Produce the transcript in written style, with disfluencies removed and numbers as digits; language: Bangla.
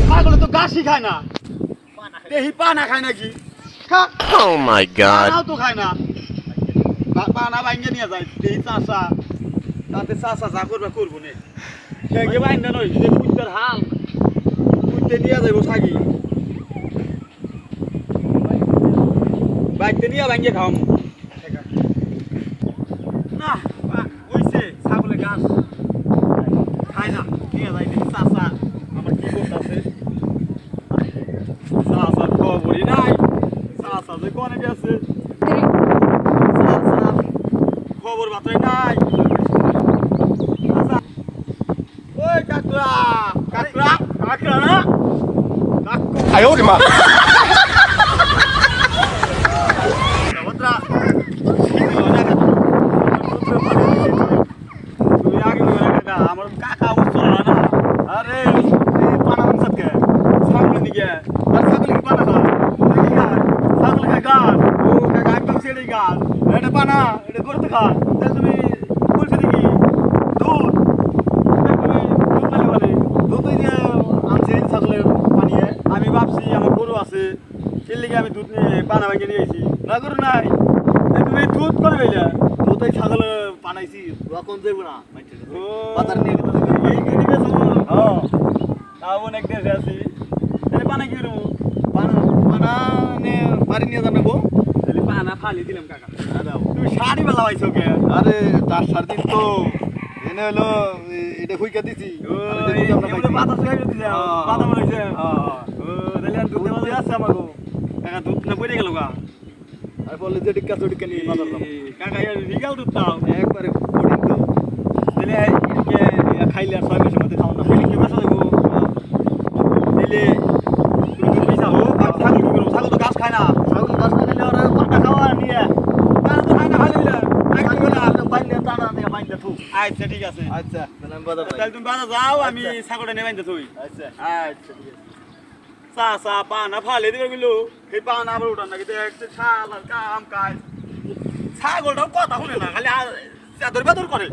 ছাগলে তো ঘাসই খায় না, দেহি পানা খায় নাকি? Oh my god. পানাও তো খায় না, পানা ভাঙ্গে নিয়ে যায় দেহি চাষা, তাতে চাষা যা করবে করবো নে সে বাইন্দা নই যে কুত্তার হাল কুত্তে নিয়ে যাইব ছাগি বাইকতে নিয়ে ভাঙ্গে খাওয়াম না হইছে ছাগলে ঘাস খায় না নিয়ে যাই দেখি চাষা আমার কি করতেছে চাষার খবরই নাই চাষা যে কোনে গেছে চাষার খবর বার্তাই নাই ওই কাকড়া কাকড়া কাকড়া না কাকু 哎呦我的妈！ Otra. তুই আগে বলে না আমার কাকা উঠছিল না আরে পানা উঠছত কে ছাগল দিকে আর ছাগল কি পানা খায় কি খায় ছাগল খায় গান ও কাকা একদম ছেড়ে গান এটা পানা এটা করতে খায় তাহলে তুমি বলছো দেখি দুধ তুমি দুধ বলে দুধ দিয়ে আনছে ছাগলের পানিয়ে আমি ভাবছি আমার গরু আছে সেই লিগে আমি দুধ নিয়ে পানা ভাঙিয়ে নিয়ে এসেছি না গরু নাই তুমি দুধ করে বেলা দুধ এই ছাগল পানাইছি এখন যাবো না বাজার নিয়ে তাও অনেক দেশে আছি তাহলে পানা কি করবো পানা পানা নিয়ে বাড়ি নিয়ে জানাবো তাহলে পানা ফালি দিলাম কাকা তুমি শাড়ি বেলা পাইছো কে আরে তার সার দিন তো এনে হলো এটা হুইকা দিছি পাতা শুকাই দিছি পাতা বলেছে তাহলে দুধ দেওয়া আছে আমাকে কাকা দুধ না পড়ে গেল গা আর বললে যে টিকা চটিকা নিয়ে বাজার দাও কাকা রিগাল দুধ দাও একবারে পড়ি তো তাহলে এদিকে খাইলে আর 6 মাসের মধ্যে খাও না কি বাসা দেবো তাহলে তুমি দুধ পয়সা হো আর ছাগল কি করবো ছাগল তো ঘাস খায় না ছাগল ঘাস না খেলে ওরা পাতা খাওয়া নিয়ে পাতা তো খায় না খাই দিলে বাইন্দে টানা দিয়ে বাইন্দে থু আচ্ছা ঠিক আছে আচ্ছা তাহলে আমি বাজার তাহলে তুমি বাজার যাও আমি ছাগলটা নিয়ে বাইন্দে থুই আচ্ছা আচ্ছা ঠিক আছে চাষা পানা ফালে দিবে গুলো এই পানা আবার উঠান নাকি দেখতে শাল আর কাম কাজ ছাগলটাও কথা শুনে না খালি চাদর বেদর করে